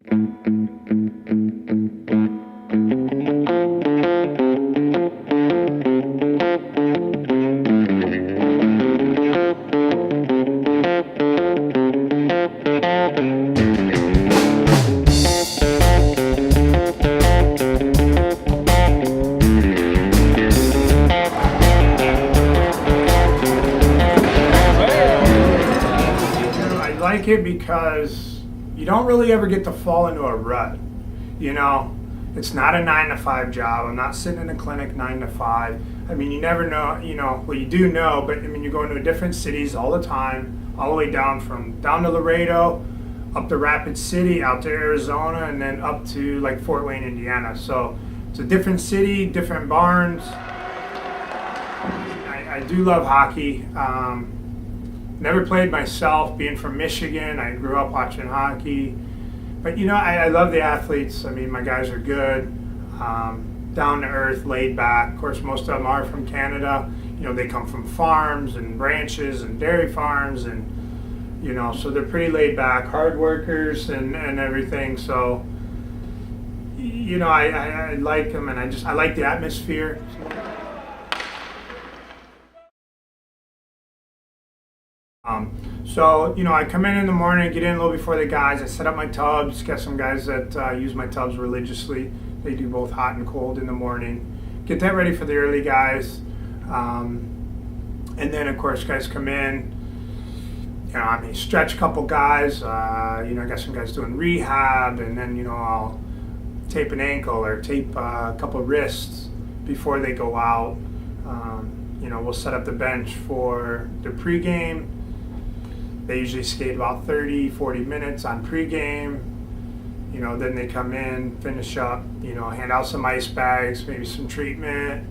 I like it because you don't really ever get to fall into a rut. You know, it's not a 9 to 5 job. I'm not sitting in a clinic 9 to 5. I mean, you never know, well, you do know, but I mean, you're going to different cities all the time, all the way down to Laredo, up to Rapid City, out to Arizona, and then up to like Fort Wayne, Indiana. So it's a different city, different barns. I do love hockey. Never played myself, being from Michigan. I grew up watching hockey. But, I love the athletes. I mean, my guys are good, down to earth, laid back. Of course, most of them are from Canada. They come from farms and ranches and dairy farms, and, so they're pretty laid back, hard workers and everything. So, I like them, and I like the atmosphere. So, I come in the morning, get in a little before the guys. I set up my tubs. Got some guys that use my tubs religiously. They do both hot and cold in the morning. Get that ready for the early guys. And then, of course, guys come in. Stretch a couple guys. I got some guys doing rehab. And then, I'll tape an ankle or tape a couple wrists before they go out. We'll set up the bench for the pregame. They usually skate about 30, 40 minutes on pregame. Then they come in, finish up, hand out some ice bags, maybe some treatment.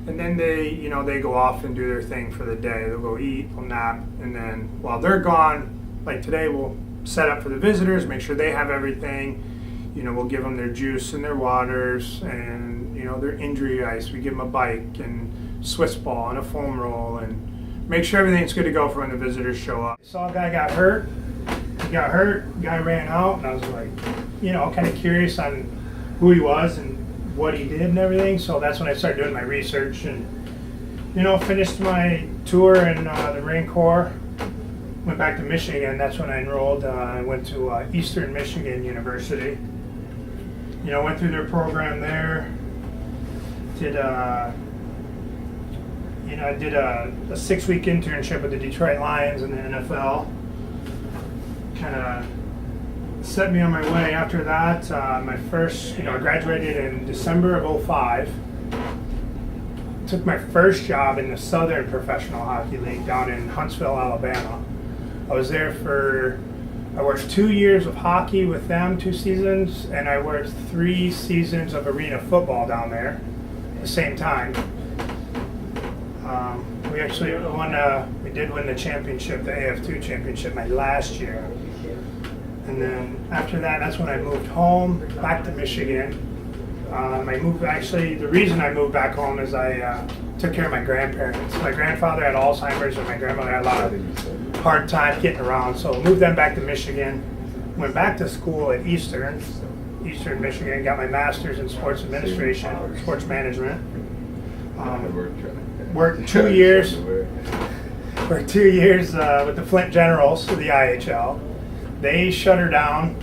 And then they go off and do their thing for the day. They'll go eat, they'll nap. And then while they're gone, like today, we'll set up for the visitors, make sure they have everything. We'll give them their juice and their waters and, their injury ice. We give them a bike and Swiss ball and a foam roll and make sure everything's good to go for when the visitors show up. Saw a guy got hurt. He got hurt. Guy ran out, and I was like, kind of curious on who he was and what he did and everything. So that's when I started doing my research and, finished my tour in the Marine Corps. Went back to Michigan. That's when I enrolled. I went to Eastern Michigan University. Went through their program there. I did a 6-week internship with the Detroit Lions in the NFL. Kind of set me on my way. After that, my first, I graduated in December of '05. Took my first job in the Southern Professional Hockey League down in Huntsville, Alabama. I was there I worked 2 years of hockey with them, 2 seasons, and I worked 3 seasons of arena football down there at the same time. We actually we did win the championship, the AF2 championship, my last year. And then after that, that's when I moved home, back to Michigan. The reason I moved back home is I took care of my grandparents. My grandfather had Alzheimer's and my grandmother had a lot of hard time getting around. So moved them back to Michigan, went back to school at Eastern Michigan, got my master's in sports administration, sports management. Worked 2 years with the Flint Generals of the ECHL. They shut her down.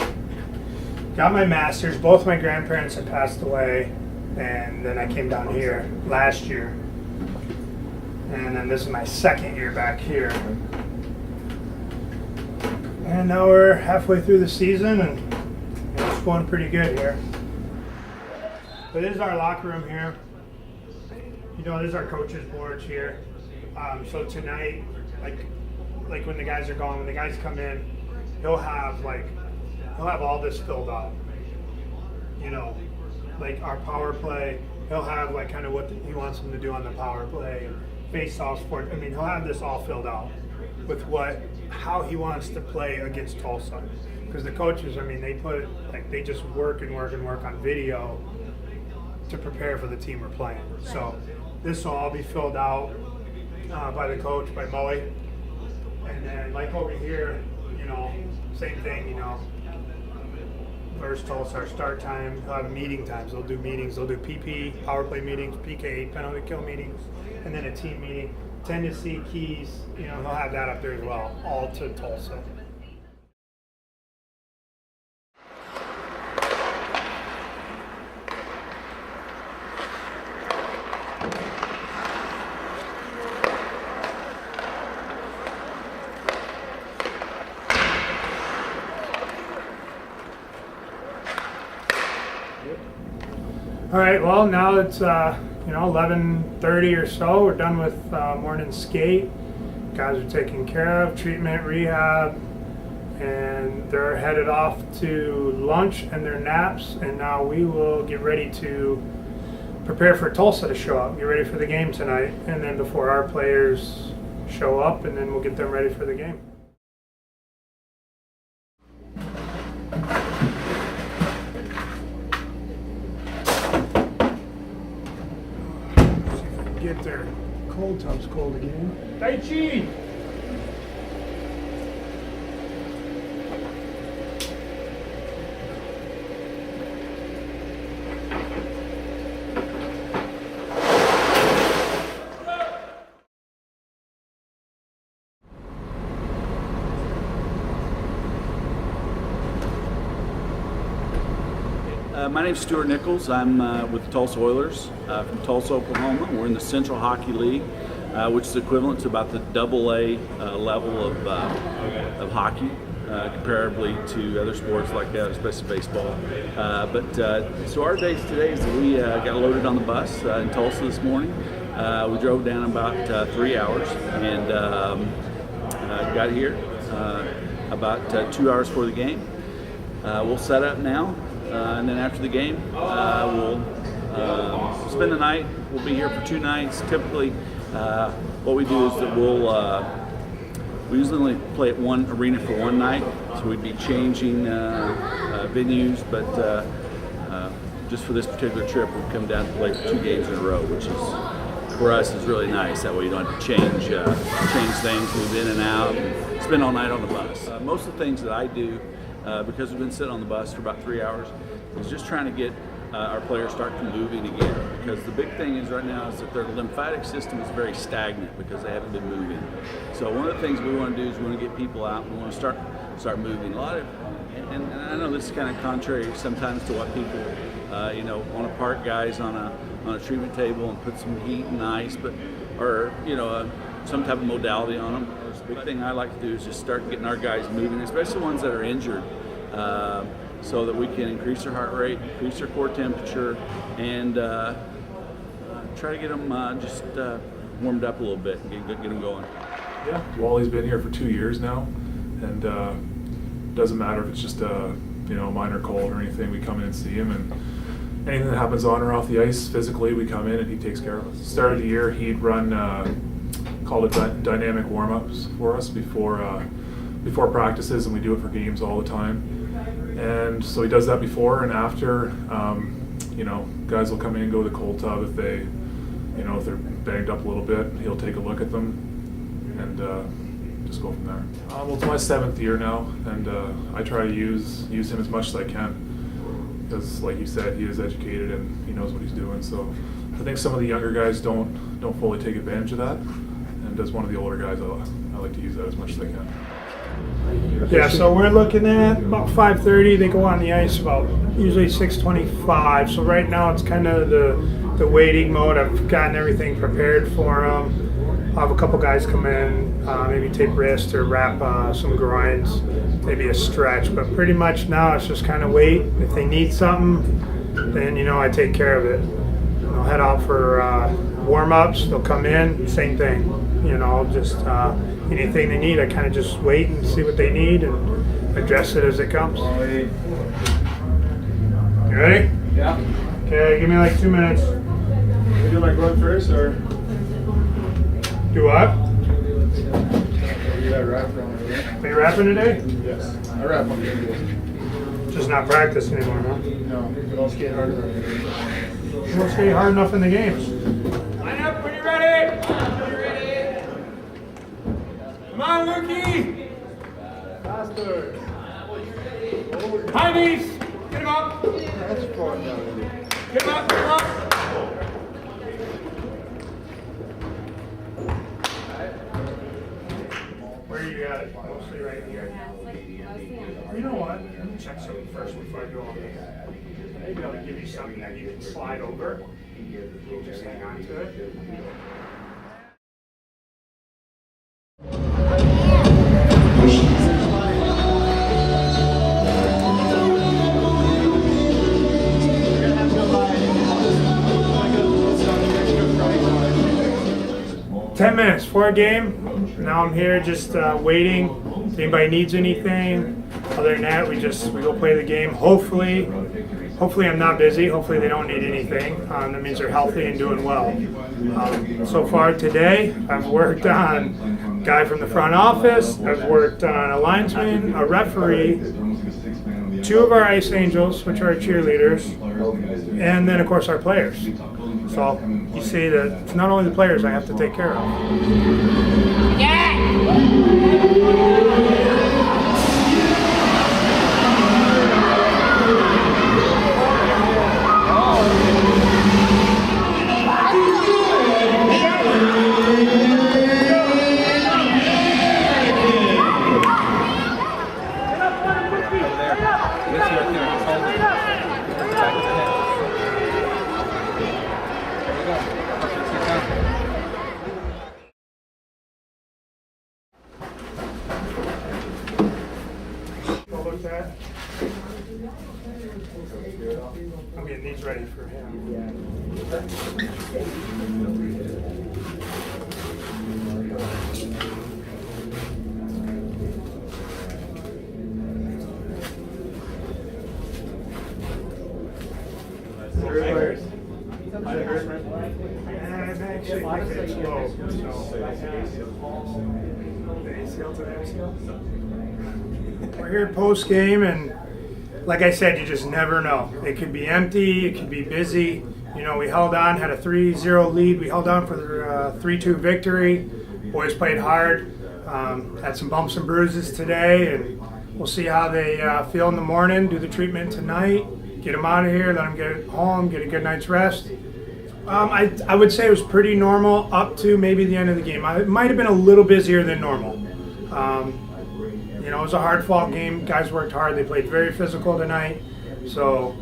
Got my master's. Both my grandparents had passed away, and then I came down here last year. And then this is my 2nd year back here. And now we're halfway through the season, and it's going pretty good here. But this is our locker room here. This is our coaches' boards here. So tonight, like when the guys are gone, when the guys come in, he'll have all this filled out. Like our power play, he'll have kind of what he wants them to do on the power play, face-off sport. I mean, he'll have this all filled out with how he wants to play against Tulsa. Because the coaches, they just work and work and work on video to prepare for the team we're playing. So this will all be filled out by the coach, by Mully. And then over here, same thing, versus Tulsa, our start time, he'll have meeting times. They'll do meetings. They'll do PP, power play meetings, PK, penalty kill meetings, and then a team meeting. 10 to C keys, he'll have that up there as well, all to Tulsa. All right, well, now it's 11:30 or so. We're done with morning skate. Guys are taken care of, treatment, rehab, and they're headed off to lunch and their naps. And now we will get ready to prepare for Tulsa to show up, get ready for the game tonight. And then before our players show up, and then we'll get them ready for the game. Get their cold tubs cold again. Tai Chi! My name's Stuart Nichols. I'm with the Tulsa Oilers from Tulsa, Oklahoma. We're in the Central Hockey League, which is equivalent to about the AA level of hockey, comparably to other sports like that, especially baseball. So our days today is that we got loaded on the bus in Tulsa this morning. We drove down about 3 hours and got here about 2 hours before the game. We'll set up now. And then after the game, we'll spend the night. We'll be here for 2 nights. Typically, what we do is that we usually only play at one arena for one night, so we'd be changing venues. But just for this particular trip, we've come down to play for 2 games in a row, which is for us is really nice. That way you don't have to change things, move in and out, and spend all night on the bus. Most of the things that I do. Because we've been sitting on the bus for about 3 hours, is just trying to get our players start moving again. Because the big thing is right now is that their lymphatic system is very stagnant because they haven't been moving. So one of the things we want to do is we want to get people out. We want to start moving. And I know this is kind of contrary sometimes to what people want to park guys on a treatment table and put some heat and ice, or some type of modality on them. The big thing I like to do is just start getting our guys moving, especially ones that are injured, so that we can increase their heart rate, increase their core temperature, and try to get them just warmed up a little bit and get them going. Yeah, Wally's been here for 2 years now, and doesn't matter if it's just a minor cold or anything. We come in and see him, and anything that happens on or off the ice physically, we come in and he takes care of us. Start of the year, he'd run called it dynamic warm-ups for us before practices, and we do it for games all the time. And so he does that before and after. Guys will come in and go to the cold tub if they're banged up a little bit. He'll take a look at them and just go from there. Well, it's my 7th year now, and I try to use him as much as I can because, like you said, he is educated and he knows what he's doing. So I think some of the younger guys don't fully take advantage of that. And as one of the older guys, I like to use that as much as I can. Yeah, so we're looking at about 5:30. They go on the ice about usually 6:25. So right now it's kind of the waiting mode. I've gotten everything prepared for them. I'll have a couple guys come in, maybe tape wrist or wrap some groins, maybe a stretch. But pretty much now it's just kind of wait. If they need something, then I take care of it. I'll head out for warm-ups. They'll come in, same thing. Just anything they need, I kind of just wait and see what they need and address it as it comes. You ready? Yeah. Okay, give me like 2 minutes. We do like run first or? Do what? You got rap from it, Are you rapping today? Yes. I rap on the Just not practice anymore, huh? No, we don't skate harder than it. You won't skate hard enough in the games. Line up when you're ready! Come on, Lukey! Faster! High knees! Get him up. That's important down there. Get him up. Get him up. Where you got it? Mostly right here. You know what? Let me check something first before I do all this. Maybe I'll give you something that you can slide over. You just hang on to it. 10 minutes for a game. Now I'm here just waiting. If anybody needs anything. Other than that, we go play the game. Hopefully I'm not busy. Hopefully they don't need anything. That means they're healthy and doing well. So far today, I've worked on a guy from the front office. I've worked on a linesman, a referee, 2 of our Ice Angels, which are our cheerleaders, and then of course our players. So you see that it's not only the players I have to take care of. I'm getting these ready for him. We're here post game, and like I said, you just never know. It could be empty, it could be busy. You know, we held on, had a 3-0 lead. We held on for the 3-2 victory. Boys played hard. Had some bumps and bruises today, and we'll see how they feel in the morning. Do the treatment tonight. Get them out of here. Let them get home. Get a good night's rest. I would say it was pretty normal up to maybe the end of the game. It might have been a little busier than normal. You know, it was a hard-fought game. Guys worked hard. They played very physical tonight. So,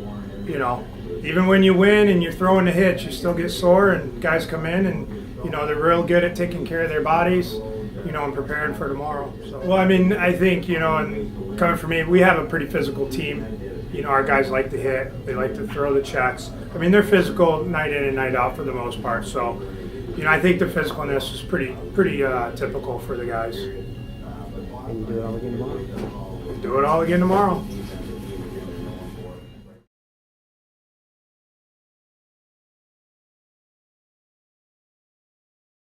you know, even when you win and you're throwing the hits, you still get sore, and guys come in and, you know, they're real good at taking care of their bodies, you know, and preparing for tomorrow. So, well, I mean, I think, you know, and coming from me, we have a pretty physical team. You know, our guys like to hit. They like to throw the checks. I mean, they're physical night in and night out for the most part. So, you know, I think the physicalness is pretty typical for the guys. And do it all again tomorrow. Do it all again tomorrow.